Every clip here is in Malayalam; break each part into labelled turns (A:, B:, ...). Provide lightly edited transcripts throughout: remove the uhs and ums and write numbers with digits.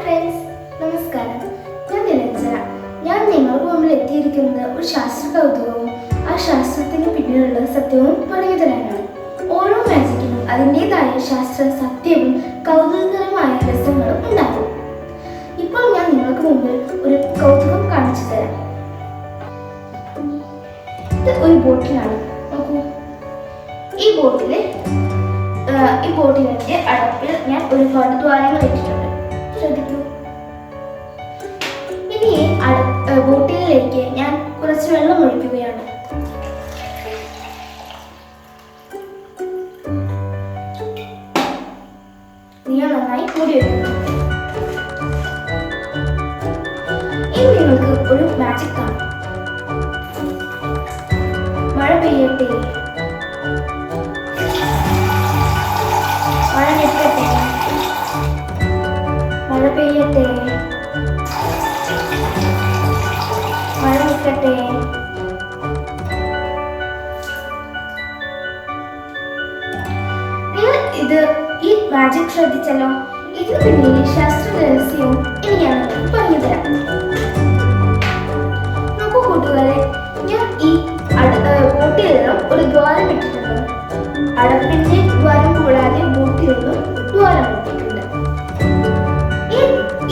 A: ഫ്രണ്ട്സ്, നമസ്കാരം. ഞാൻ നിരഞ്ജന. ഞാൻ നിങ്ങൾക്ക് മുമ്പിൽ എത്തിയിരിക്കുന്നത് ഒരു ശാസ്ത്ര കൗതുകവും ആ ശാസ്ത്രത്തിന് പിന്നിലുള്ള സത്യവും പറഞ്ഞു തരാനാണ്. ഓരോ മാജിക്കിനും അതിൻ്റെതായ ശാസ്ത്ര സത്യവും കൗതുകകരമായ രസങ്ങളും ഉണ്ടാകും. ഇപ്പോൾ ഞാൻ നിങ്ങൾക്ക് മുമ്പിൽ ഒരു കൗതുകം കാണിച്ചു തരാം. ഇത് ഒരു ബോട്ടിലാണ്. നോക്കൂ, ഈ ബോട്ടിലിന്റെ അടപ്പിൽ ഞാൻ ഒരുപാട് ദ്വാരങ്ങൾ ഇട്ടിട്ടുണ്ട്. ശ്രദ്ധിക്കൂ. ഇനി ബോട്ടിലേക്ക് ഞാൻ കുറച്ച് വെള്ളം ഒഴിക്കുകയാണ്. ഞാൻ നന്നായി മൂടി വെക്കുന്നു. ഇനി നിങ്ങൾക്ക് ഒരു മാജിക് കാണാം. മഴ പെയ്യട്ടെ, മഴ നിൽക്കട്ടെ, മഴ പെയ്യട്ടെ, മഴ നിൽക്കട്ടെ. നിങ്ങൾ ഈ മാജിക് ശ്രദ്ധിച്ചല്ലോ. ഇതിന് പിന്നിലെ ശാസ്ത്ര രഹസ്യവും ഇനി ഞാൻ പറഞ്ഞു തരാം. നോക്കൂ കൂട്ടുകാരെ, ഞാൻ ഈ ബോട്ടിലെല്ലാം ഒരു ദ്വാരം ഇട്ടിട്ടുണ്ട്. അടപ്പിന്റെ ദ്വാരം കൂടാതെ ബോട്ടിലെല്ലാം ദ്വാരം ഇട്ടിട്ടുണ്ട്.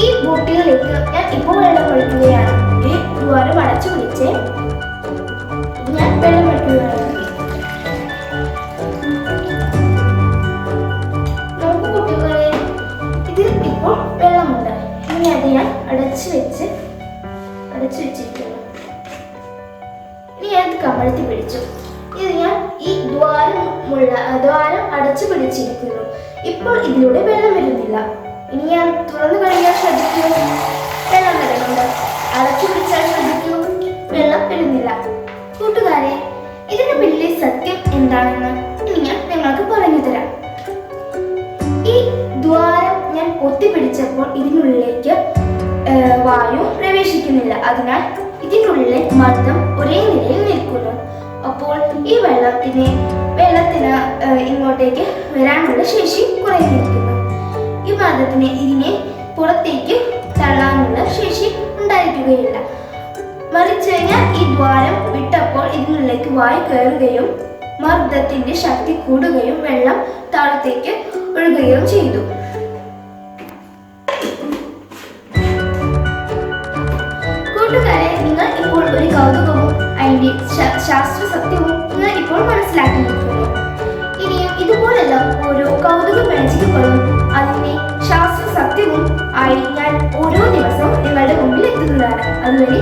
A: ഈ ബോട്ടിലേക്ക് ഞാൻ ഇപ്പോൾ വെള്ളം ഒഴിക്കുകയാണ്. ഈ ദ്വാരം അടച്ചു പിടിച്ച് ഞാൻ വെള്ളം ഒഴിക്കുകയാണ്. നമുക്ക് കുട്ടികളെ, ഇതിൽ ഇപ്പോൾ വെള്ളമുണ്ട്. ഇനി അത് ഞാൻ അടച്ചു വെച്ചിരിക്കുന്നു. ഇനി ഞാൻ കമഴ്ത്തി പിടിച്ചു. ഇത് ഞാൻ ഈ ദ്വാരം അടച്ചു പിടിച്ചിരിക്കുന്നു. ഇപ്പോൾ ഇതിലൂടെ വെള്ളം വരുന്നില്ല. ഇനി ഞാൻ തുറന്നു കഴിഞ്ഞാൽ ശ്രദ്ധിക്കൂ, വെള്ളം വരുന്നുണ്ട്. അടച്ചു പിടിച്ചാൽ ശ്രദ്ധിക്കൂ, വെള്ളം വരുന്നില്ല. കൂട്ടുകാരെ, ഇതിന് പിന്നിലെ സത്യം എന്താണെന്ന് ഇനി ഞാൻ നിങ്ങൾക്ക് പറഞ്ഞു തരാം. ഈ ദ്വാരം ഞാൻ പൊത്തിപ്പിടിച്ചപ്പോൾ ഇതിനുള്ളിലേക്ക് വായു പ്രവേശിക്കുന്നില്ല. അതിനാൽ ഇതിനുള്ളിലെ മർദ്ദം ഒരേ നിലയിൽ നിൽക്കുന്നു. അപ്പോൾ ഈ വെള്ളത്തിന് ഇങ്ങോട്ടേക്ക് വരാനുള്ള ശേഷി കുറഞ്ഞിരിക്കുന്നു. ഈ മർദ്ദത്തിന് ഇതിനെ പുറത്തേക്ക് തള്ളാനുള്ള ശേഷി ഉണ്ടായിരിക്കുകയില്ല. മറിച്ച് ഞാൻ ഈ ദ്വാരം വിട്ടപ്പോൾ ഇതിനുള്ളിലേക്ക് വായു കയറുകയും മർദ്ദത്തിന്റെ ശക്തി കൂടുകയും വെള്ളം താഴത്തേക്ക് ഒഴുകുകയും ചെയ്തു. കൂട്ടുകാരെ, നിങ്ങൾ ഇപ്പോൾ ഒരു കൗതുകവും അതിന്റെ ശാസ്ത്ര സത്യവും നിങ്ങൾ ഇപ്പോൾ മനസ്സിലാക്കിയിരിക്കുന്നു. ഇനിയും ഇതുപോലുള്ള ഓരോ കൗതുക മാജിക്കുകളും അതിന്റെ ശാസ്ത്ര സത്യവും ആയി ഞാൻ ഓരോ ദിവസവും നിങ്ങളുടെ മുമ്പിൽ എത്തുന്നതാണ്. അതുവരെ